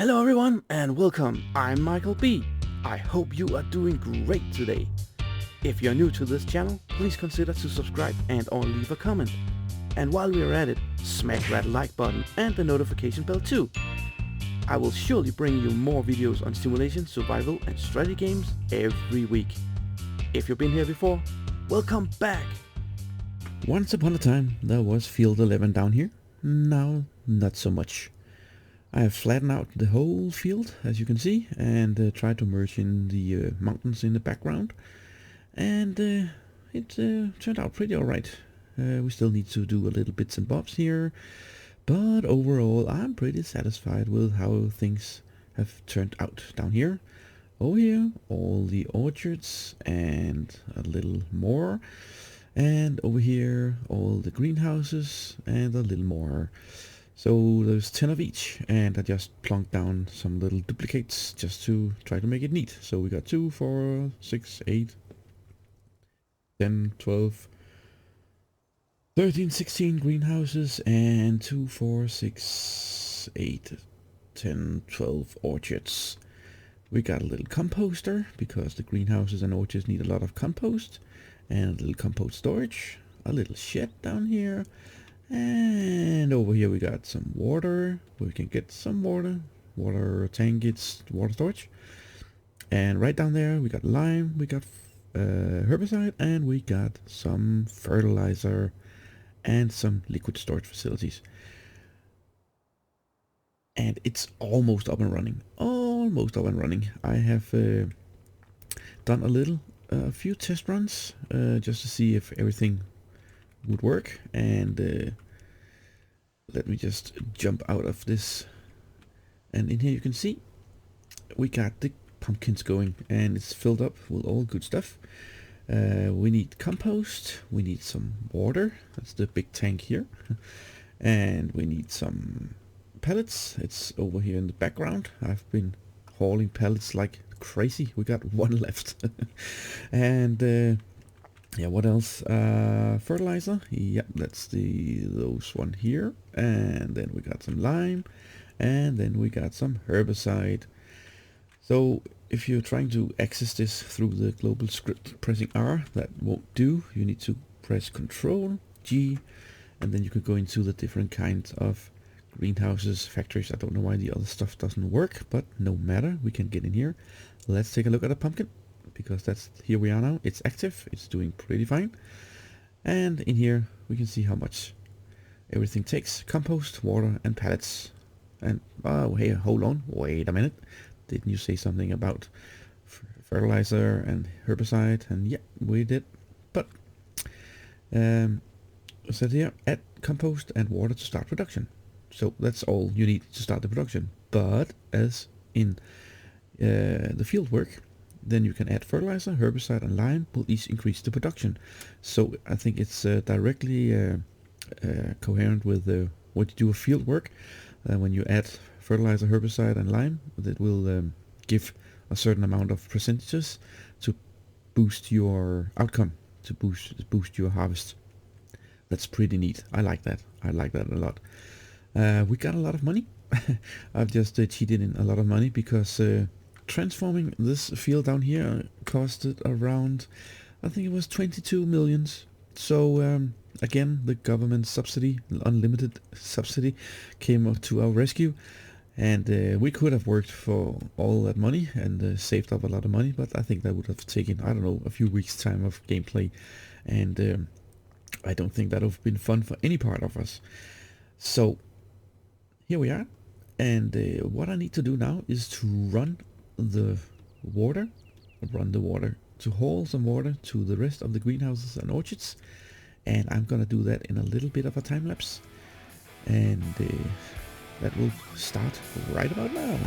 Hello everyone and welcome, I'm Michael B. I hope you are doing great today. If you're new to this channel, please consider to subscribe and or leave a comment. And while we're at it, smash that like button and the notification bell too. I will surely bring you more videos on simulation, survival and strategy games every week. If you've been here before, welcome back! Once upon a time there was Field 11 down here, now not so much. I have flattened out the whole field, as you can see, and tried to merge in the mountains in the background. And it turned out pretty alright. We still need to do a little bits and bobs here, but overall I'm pretty satisfied with how things have turned out down here. Over here, all the orchards and a little more. And over here, all the greenhouses and a little more. So there's 10 of each, and I just plunked down some little duplicates just to try to make it neat. So we got 2, 4, 6, 8, 10, 12, 13, 16 greenhouses, and 2, 4, 6, 8, 10, 12 orchards. We got a little composter, because the greenhouses and orchards need a lot of compost, and a little compost storage, a little shed down here. And over here we got some water. We can get some water tank, it's water storage. And right down there we got lime, we got herbicide, and we got some fertilizer and some liquid storage facilities. And it's almost up and running. Almost up and running. I have done a few test runs just to see if everything would work, and let me just jump out of this, and in here you can see we got the pumpkins going, and it's filled up with all good stuff. We need compost, we need some water, that's the big tank here, and we need some pellets. It's over here in the background. I've been hauling pellets like crazy. We got one left. And yeah, what else? Fertilizer. Yep, that's those one here. And then we got some lime, and then we got some herbicide. So if you're trying to access this through the global script pressing R, that won't do. You need to press Control G, and then you could go into the different kinds of greenhouses, factories. I don't know why the other stuff doesn't work, but no matter, we can get in here. Let's take a look at a pumpkin, because here we are now. It's active, it's doing pretty fine, and in here we can see how much everything takes: compost, water and pellets. And oh hey, hold on, wait a minute, didn't you say something about fertilizer and herbicide? And yeah, we did, but said here, add compost and water to start production. So that's all you need to start the production. But as in the field work, then you can add fertilizer, herbicide and lime will each increase the production. So I think it's directly coherent with what you do with field work. When you add fertilizer, herbicide and lime, that will give a certain amount of percentages to boost your outcome, to boost your harvest. That's pretty neat. I like that. I like that a lot. We got a lot of money. I've just cheated in a lot of money, because transforming this field down here costed around, I think it was 22 millions. So again, the government subsidy, unlimited subsidy, came up to our rescue, and we could have worked for all that money and saved up a lot of money, but I think that would have taken, I don't know, a few weeks time of gameplay, and I don't think that would have been fun for any part of us. So here we are, and what I need to do now is to run the water, to haul some water to the rest of the greenhouses and orchards, and I'm gonna do that in a little bit of a time lapse, and that will start right about now.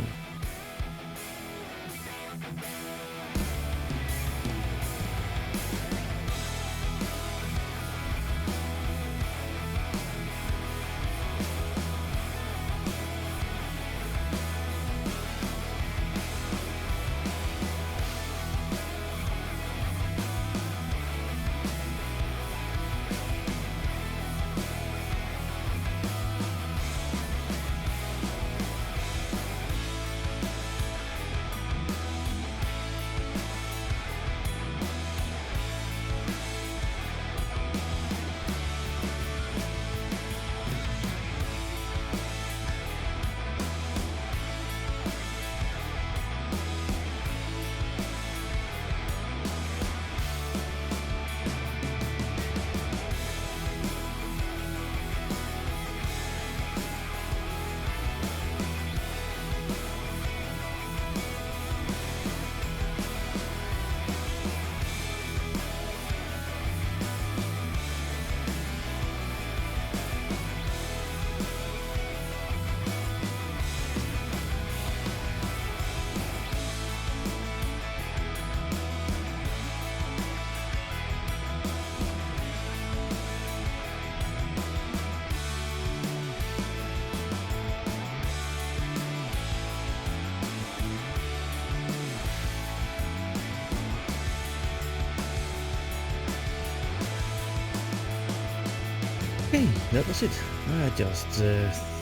Okay, that was it. I just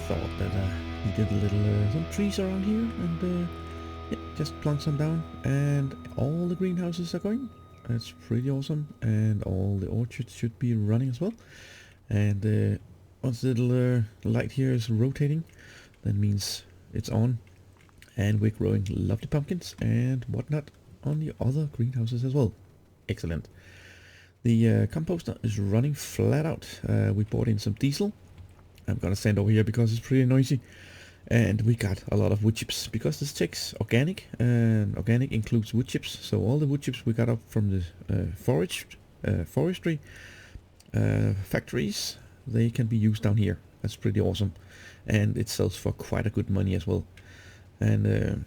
thought that we did a little some trees around here, and yeah, just plant some down, and all the greenhouses are going. That's pretty awesome, and all the orchards should be running as well. And once the little light here is rotating, that means it's on, and we're growing lovely pumpkins and whatnot on the other greenhouses as well. Excellent. The composter is running flat out. We bought in some diesel. I'm gonna stand over here because it's pretty noisy. And we got a lot of wood chips because this takes organic, and organic includes wood chips. So all the wood chips we got up from the forestry factories, they can be used down here. That's pretty awesome, and it sells for quite a good money as well. And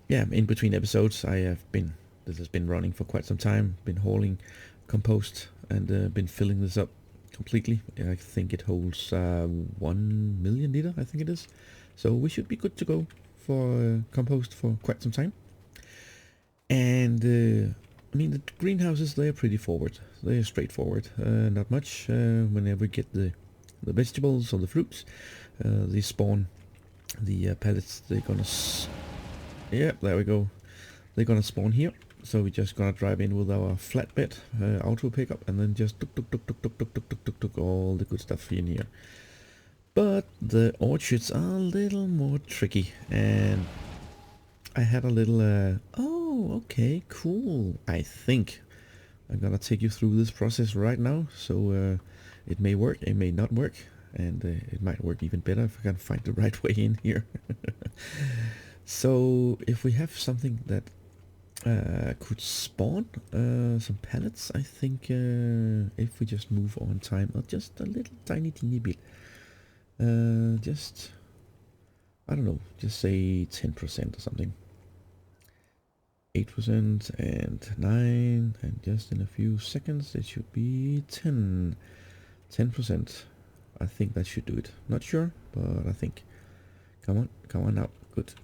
yeah, in between episodes, this has been running for quite some time. Been hauling compost and been filling this up completely. I think it holds 1 million liter, I think it is. So we should be good to go for compost for quite some time. And I mean, the greenhouses, they are pretty forward. They are straightforward. Not much. Whenever we get the vegetables or the fruits, they spawn the pellets. They're gonna yeah, there we go. They're gonna spawn here. So we're just gonna drive in with our flatbed auto pickup, and then just tuk all the good stuff in here. But the orchards are a little more tricky, and I had a little oh, okay, cool. I think I'm gonna take you through this process right now. So it may work, it may not work, and it might work even better if I can find the right way in here. So if we have something that could spawn some pellets, I think if we just move on time just a little tiny bit, just, I don't know, just say 10% or something. 8% and 9, and just in a few seconds it should be 10%. I think that should do it. Not sure, but I think. Come on now. Good.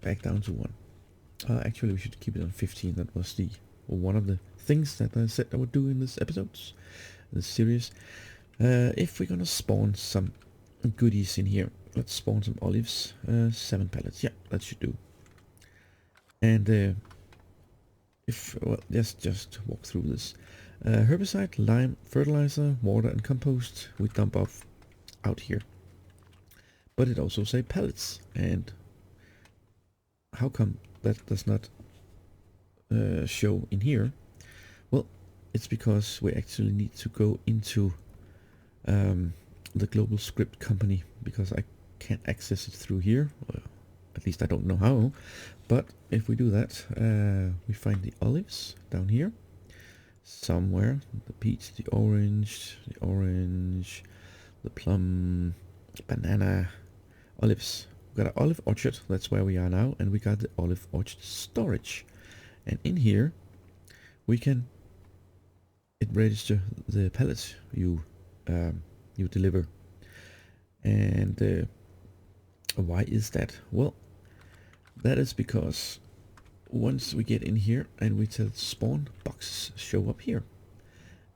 Back down to 1. Actually, we should keep it on 15. That was one of the things that I said I would do in this series. If we're gonna spawn some goodies in here, let's spawn some olives. 7 pellets. Yeah, that should do. And well, just walk through this. Herbicide, lime, fertilizer, water, and compost we dump off out here. But it also say pellets, and how come that does not show in here? Well, it's because we actually need to go into the global script company, because I can't access it through here. Well, at least I don't know how. But if we do that, we find the olives down here somewhere. The peach, the orange, the plum, banana, olives. We got an olive orchard, that's where we are now, and we got the olive orchard storage. And in here we can register the pellets you deliver. And why is that? Well, that is because once we get in here and we tell spawn, boxes show up here,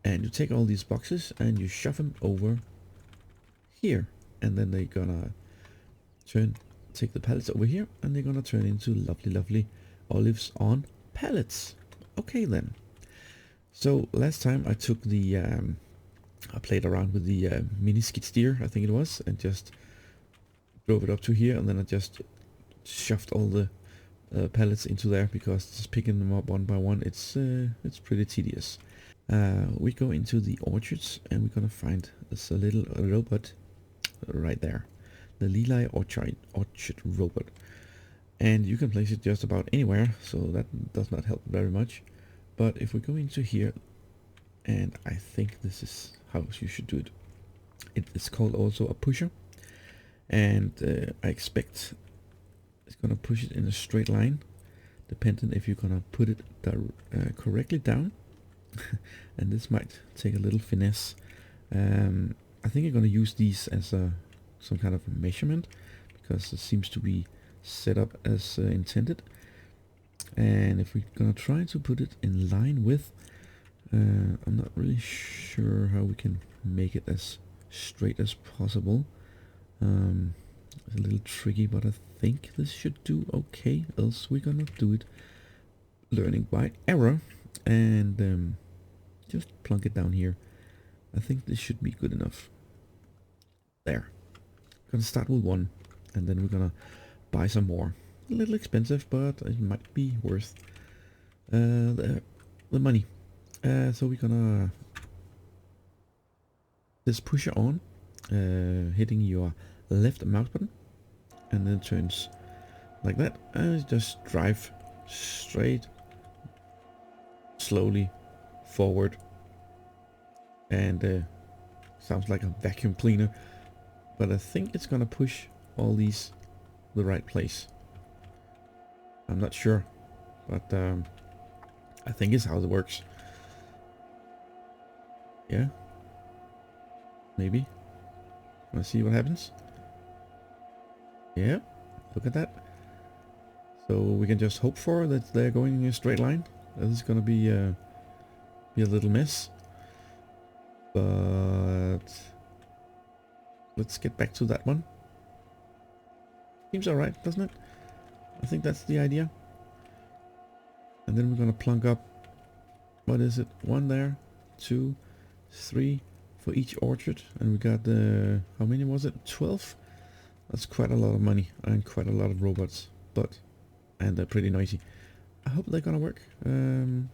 and you take all these boxes and you shove them over here, and then they're gonna take the pallets over here, and they're gonna turn into lovely olives on pallets. Okay then. So last time I took the I played around with the mini skid steer, I think it was, and just drove it up to here, and then I just shoved all the pallets into there, because just picking them up one by one, it's pretty tedious. We go into the orchards, and we're gonna find this little robot right there, the Lili orchard robot, and you can place it just about anywhere, so that does not help very much. But if we go into here, and I think this is how you should do it. It is called also a pusher, and I expect it's gonna push it in a straight line, depending if you're gonna put it correctly down. And this might take a little finesse. I think I'm gonna use these as some kind of measurement, because it seems to be set up as intended. And if we're gonna try to put it in line with, I'm not really sure how we can make it as straight as possible. It's a little tricky, but I think this should do okay, else we're gonna do it learning by error, and just plunk it down here. I think this should be good enough. There. Gonna start with one, and then we're gonna buy some more. A little expensive, but it might be worth the money. So we're gonna just push it on, hitting your left mouse button, and then it turns like that, and just drive straight, slowly forward, and sounds like a vacuum cleaner, but I think it's gonna push all these the right place. I'm not sure, but I think it's how it works. Yeah, maybe. Wanna see what happens? Yeah, look at that. So we can just hope for that they're going in a straight line. This is gonna be a little mess, but let's get back to that one. Seems alright, doesn't it? I think that's the idea. And then we're gonna plunk up, what is it? 1 there, 2, 3 for each orchard, and we got the, how many was it? 12? That's quite a lot of money and quite a lot of robots, and they're pretty noisy. I hope they're gonna work. We're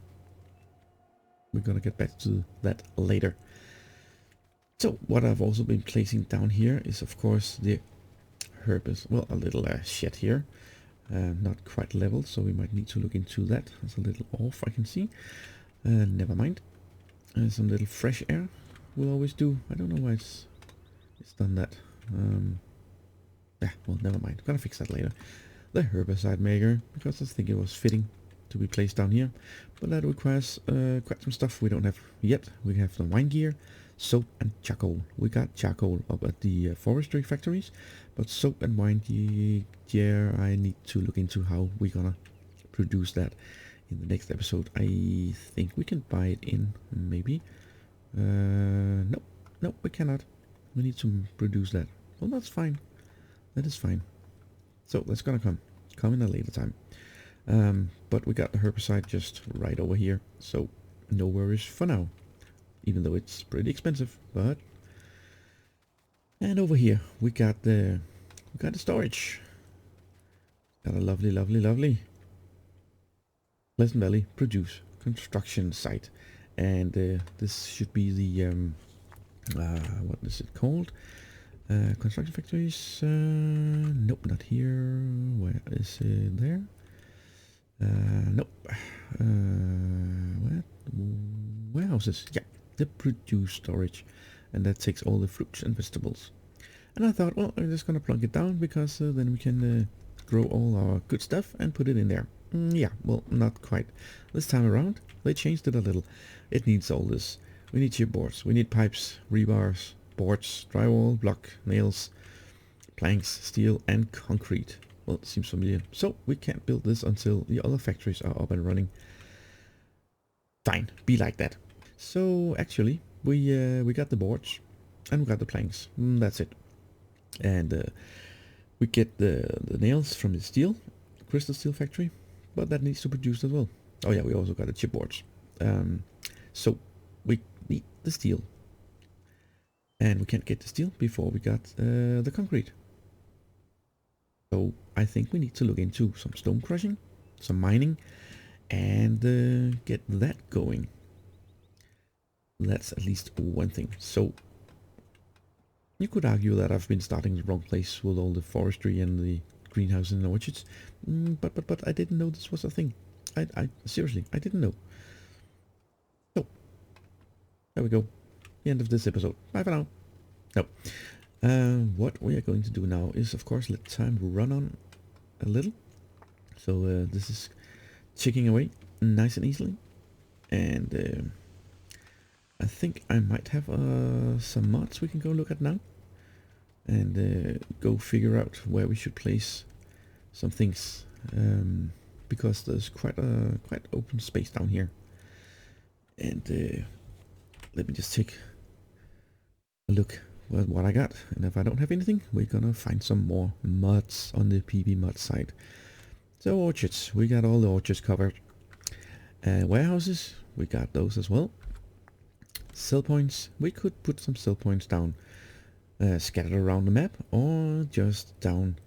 gonna get back to that later. So what I've also been placing down here is of course the herbis. Well, a little shed here, not quite level, so we might need to look into that. It's a little off, I can see. Never mind. Some little fresh air will always do. I don't know why it's done that. Yeah, well, never mind. Gonna fix that later. The herbicide maker, because I think it was fitting to be placed down here, but that requires quite some stuff we don't have yet. We have the wine gear, soap and charcoal. We got charcoal up at the forestry factories, but soap and wine gear, I need to look into how we're gonna produce that in the next episode. I think we can buy it in, maybe. Nope, we cannot. We need to produce that. Well, that's fine. That is fine. So that's gonna come in a later time. But we got the herbicide just right over here, so no worries for now. Even though it's pretty expensive, but. And over here we got the storage. Got a lovely Pleasant Valley Produce construction site, and this should be the what is it called? Construction factories. Nope, not here. Where is it? There. Nope. What? Warehouses. Yeah, the produce storage, and that takes all the fruits and vegetables. And I thought, well, I'm just gonna plug it down, because then we can grow all our good stuff and put it in there. Yeah, well, not quite. This time around, they changed it a little. It needs all this. We need chipboards, we need pipes, rebars, boards, drywall, block, nails, planks, steel, and concrete. Well, it seems familiar. So we can't build this until the other factories are up and running. Fine, be like that. So actually, we got the boards and we got the planks. That's it. And we get the nails from the crystal steel factory, but that needs to produce as well. Oh yeah, we also got the chipboards. So we need the steel, and we can't get the steel before we got the concrete. So I think we need to look into some stone crushing, some mining, and get that going. That's at least one thing. So you could argue that I've been starting the wrong place with all the forestry and the greenhouses and orchards, but I didn't know this was a thing. I seriously, I didn't know. So there we go. The end of this episode. Bye for now. No. What we are going to do now is, of course, let time run on a little. So this is ticking away nice and easily, and I think I might have some mods we can go look at now, and go figure out where we should place some things, because there's quite open space down here. And let me just take a look what I got. And if I don't have anything, we're gonna find some more mods on the PB mod site. So orchards, we got all the orchards covered. Warehouses, we got those as well. Sell points, we could put some sell points down scattered around the map, or just down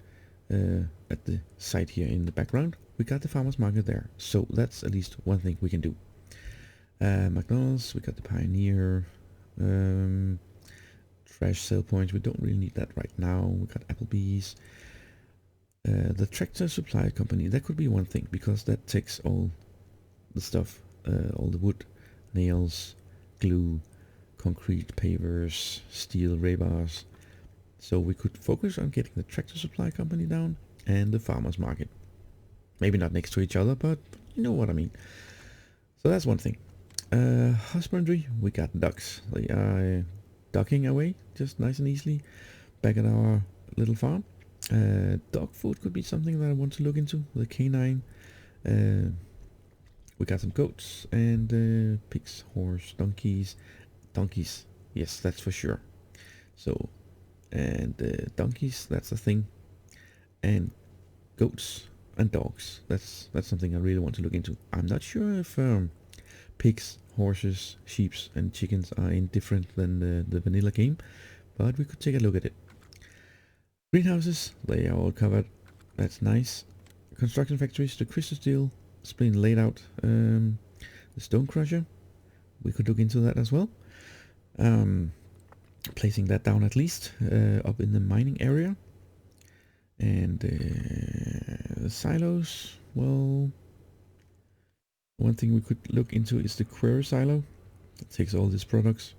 at the site here in the background. We got the farmers market there, so that's at least one thing we can do. McDonald's, we got the Pioneer, trash sale points, we don't really need that right now. We got Applebee's, the tractor supply company, that could be one thing, because that takes all the stuff, all the wood, nails, glue, concrete pavers, steel rebars. So we could focus on getting the tractor supply company down and the farmers market. Maybe not next to each other, but you know what I mean. So that's one thing. Husbandry, we got ducks. They are ducking away just nice and easily back at our little farm. Dog food could be something that I want to look into. The canine. We got some goats and pigs, horse, donkeys. Donkeys, yes, that's for sure. So, and donkeys, that's a thing. And goats and dogs, that's something I really want to look into. I'm not sure if pigs, horses, sheep and chickens are any different than the vanilla game, but we could take a look at it. Greenhouses, they are all covered. That's nice. Construction factories, the crystal steel is being laid out. The stone crusher, we could look into that as well. Placing that down at least up in the mining area. And the silos, well, one thing we could look into is the quarry silo. It takes all these products,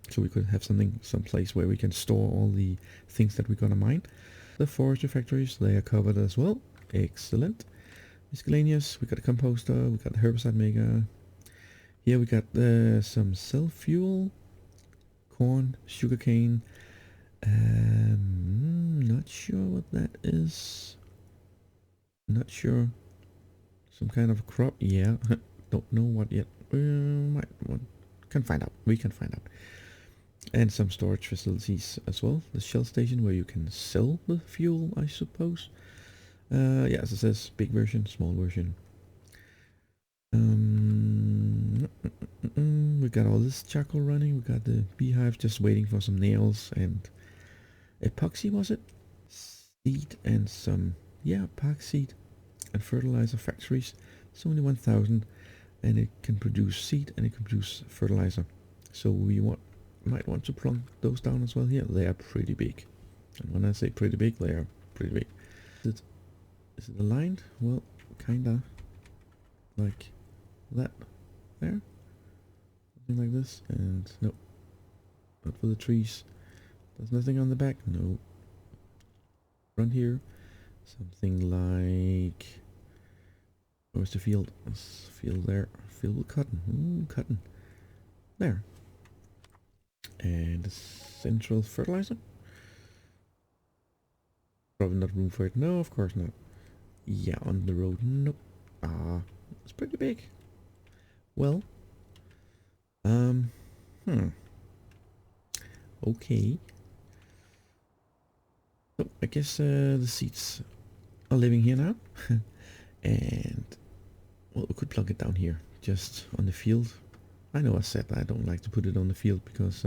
so we could have some place where we can store all the things that we're gonna mine. The forestry factories, they are covered as well. Excellent. Miscellaneous, we got a composter, we got a herbicide maker. Here we got some cell fuel, corn, sugarcane. Not sure what that is. Not sure. Some kind of crop. Yeah, don't know what yet. Can find out. We can find out. And some storage facilities as well. The Shell station where you can sell the fuel, I suppose. Yeah, as it says, big version, small version. We got all this charcoal running. We got the beehive just waiting for some nails and epoxy, was it? Seed and some, yeah, epoxy and fertilizer factories. It's only 1,000 and it can produce seed and it can produce fertilizer. So we might want to plunk those down as well here. They are pretty big. And when I say pretty big, they are pretty big. Is it aligned? Well, kinda. Like that. There. Something like this. And nope. Not for the trees. There's nothing on the back. No. Front here. Something like... Where's the field? This field there. Field with cotton. Ooh, cotton. There. And the central fertilizer. Probably not room for it. No, of course not. Yeah, on the road. Nope. It's pretty big. Well. Okay. So I guess the seeds are living here now. And well, we could plug it down here, just on the field. I know I said I don't like to put it on the field because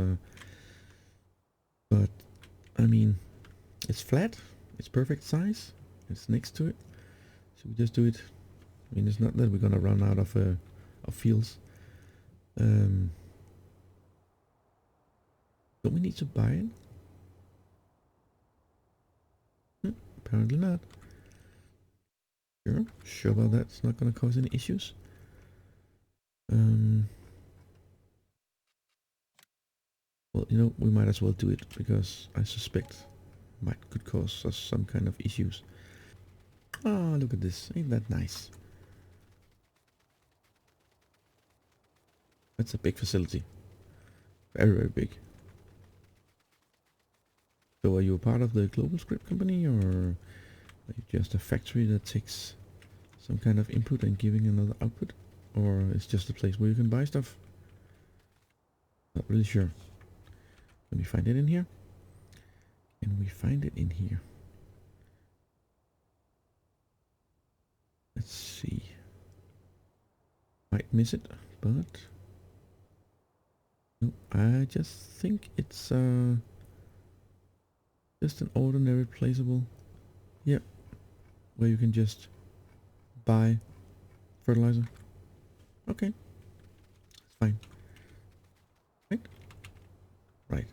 but I mean, it's flat, it's perfect size, it's next to it, so we just do it. I mean, it's not that we're gonna run out of fields. Don't we need to buy it? Apparently not. Sure about that. It's not gonna cause any issues. Well, you know, we might as well do it because I suspect could cause us some kind of issues. Oh, look at this. Ain't that nice? That's a big facility. Very, very big. So are you a part of the global script company, or are you just a factory that takes some kind of input and giving another output? Or it's just a place where you can buy stuff? Not really sure. Let me find it in here. Can we find it in here? Let's see. Might miss it, but no, I just think it's just an ordinary placeable. Yep, where you can just buy fertilizer. Okay, it's fine. Right? Right.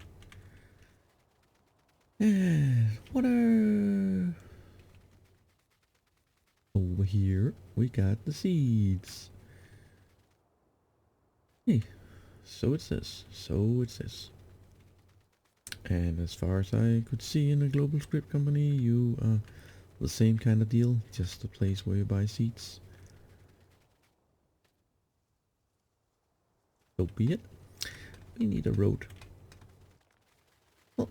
And water. Over here, we got the seeds. Hey, so it says. So it says. And as far as I could see in a global script company, you the same kind of deal, just a place where you buy seeds. So be it. We need a road. Well,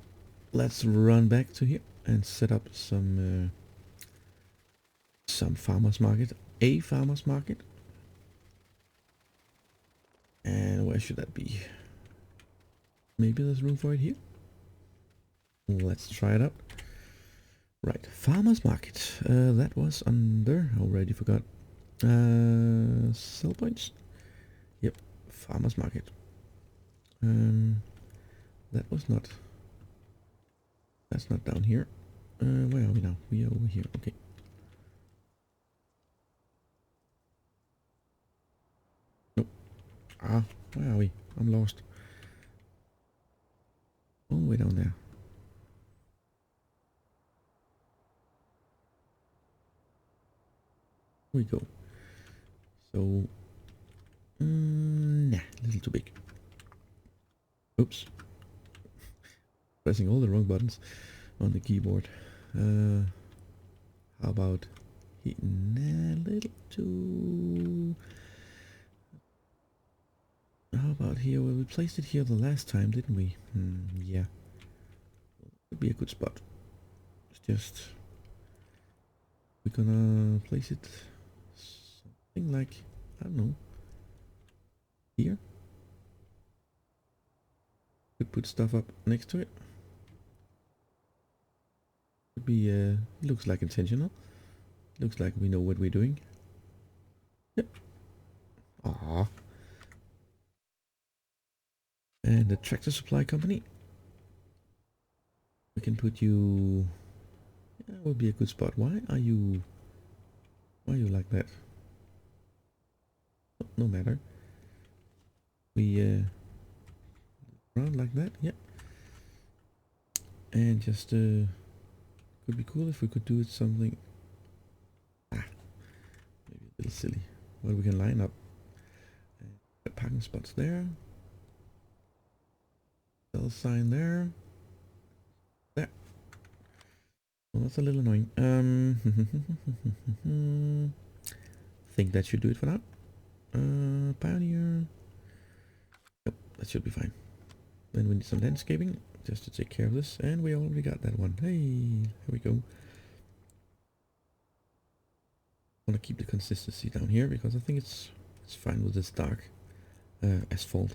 let's run back to here and set up some farmers market. A farmers market. And where should that be? Maybe there's room for it here. Let's try it out. Right, farmers market. That was under. Already forgot. Sell points. Yep, farmers market. That was not. That's not down here. Where are we now? We are over here. Okay. Nope. Ah, where are we? I'm lost. All the way down there. Here we go. So, nah, a little too big. Oops. Pressing all the wrong buttons on the keyboard. How about hitting a little too... How about here? Well, we placed it here the last time, didn't we? Yeah. Would be a good spot. It's just... We're gonna place it something like, I don't know, here. Could put stuff up next to it. Could be, looks like intentional. Looks like we know what we're doing. Yep. Ah. And the tractor supply company. We can put you... That would be a good spot. Why are you like that? Oh, no matter. We around like that, yeah. And just could be cool if we could do it something. Maybe a little silly. Well, we can line up parking spots there. Sell sign there. There. Well, that's a little annoying. Think that should do it for now. Pioneer. Yep, that should be fine. Then we need some landscaping just to take care of this, and we already got that one. Hey, here we go. I want to keep the consistency down here because I think it's fine with this dark asphalt.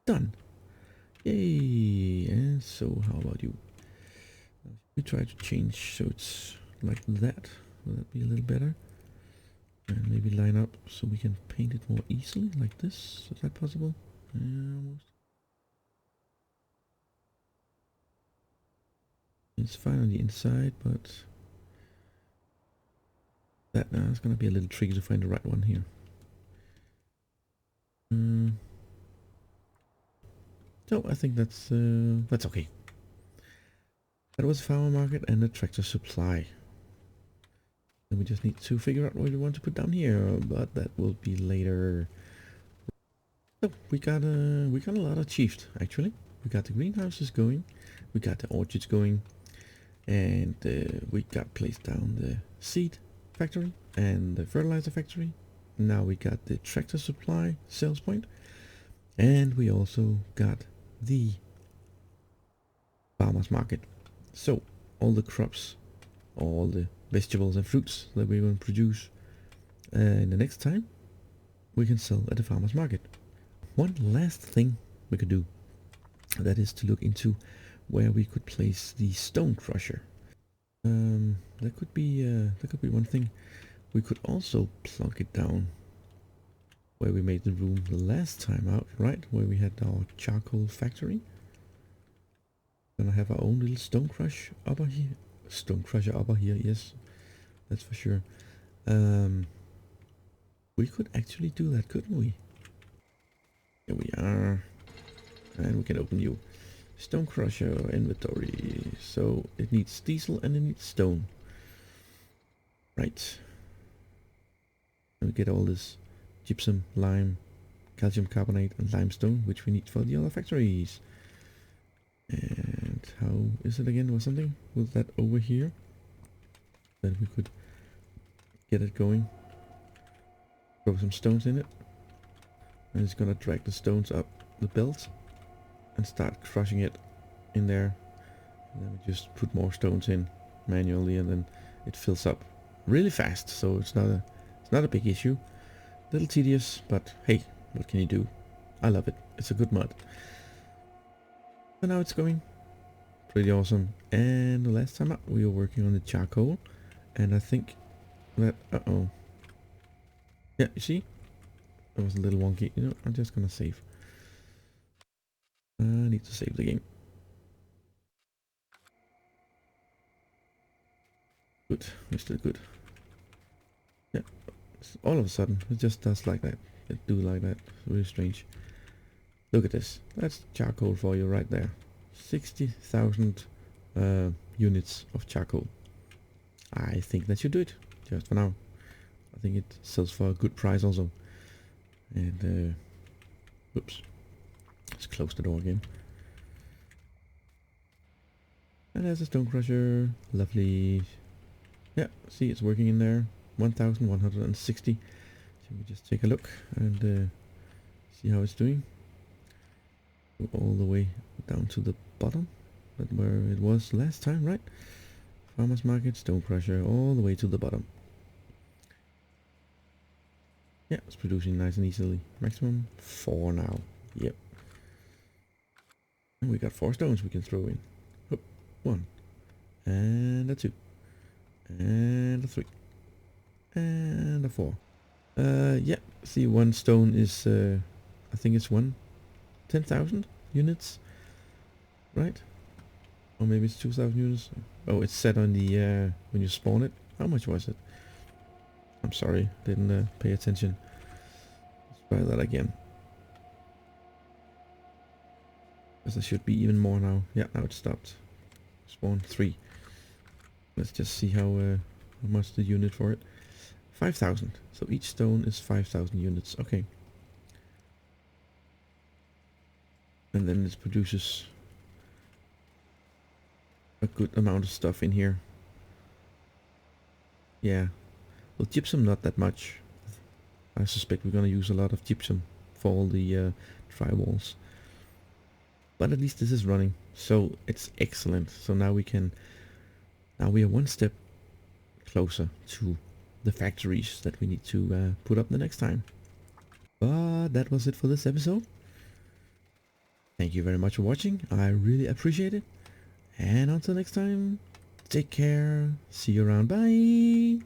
Done. Yay! And so, how about you? We try to change so it's like that. Will that be a little better? And maybe line up so we can paint it more easily, like this. Is that possible? Yeah, almost. It's fine on the inside, but that now is going to be a little tricky to find the right one here. So I think that's okay. That was farmer market and the tractor supply. And we just need to figure out what we want to put down here, but that will be later. So we got a lot achieved actually. We got the greenhouses going, we got the orchards going, and we got placed down the seed factory and the fertilizer factory. Now we got the tractor supply sales point, and we also got the farmers market. So all the crops, all the vegetables and fruits that we're going to produce in the next time, we can sell at the farmers market. One last thing we could do, that is to look into where we could place the stone crusher. That could be one thing. We could also plunk it down where we made the room the last time out, right? Where we had our charcoal factory. Gonna have our own little stone crusher upper here. Stone crusher upper here, yes, that's for sure. We could actually do that, couldn't we? Here we are, and we can open you. Stone crusher inventory. So it needs diesel and it needs stone. Right. And we get all this gypsum, lime, calcium carbonate and limestone, which we need for the other factories. And how is it again? Was something with that over here that we could get it going? Throw some stones in it, and it's gonna drag the stones up the belt and start crushing it in there. And then we just put more stones in manually, and then it fills up really fast. So it's not a big issue. A little tedious, but hey, what can you do? I love it. It's a good mod. So now it's going pretty awesome. And the last time up, we were working on the charcoal, and I think that yeah, you see, it was a little wonky. You know, I'm just gonna save. I need to save the game. Good, we're still good. Yeah, all of a sudden it just does like that. It do like that. It's really strange. Look at this. That's charcoal for you right there. 60,000 units of charcoal. I think that should do it just for now. I think it sells for a good price also. And oops, let's close the door again. And there's a stone crusher. Lovely. Yeah, see, it's working in there. 1,160. So we just take a look and see how it's doing. Go all the way down to the bottom, but where it was last time, right? Farmers market, stone crusher, all the way to the bottom. Yeah, it's producing nice and easily. Maximum 4 now. Yep. And we got 4 stones we can throw in. Oh, 1. And a 2. And a 3. And a 4. Yeah, see, 1 stone is, I think it's 10,000 units, right? Or maybe it's 2,000 units. Oh, it's set on the, when you spawn it. How much was it? I'm sorry, didn't pay attention. Let's try that again. Because there should be even more now. Yeah, now it stopped. Spawn 3. Let's just see how much the unit for it. 5,000. So each stone is 5,000 units. Okay. And then it produces a good amount of stuff in here. Yeah. Well, gypsum not that much. I suspect we're gonna use a lot of gypsum for all the drywalls. But at least this is running, so it's excellent. So now we are one step closer to the factories that we need to put up the next time. But that was it for this episode. Thank you very much for watching. I really appreciate it. And until next time, take care. See you around. Bye.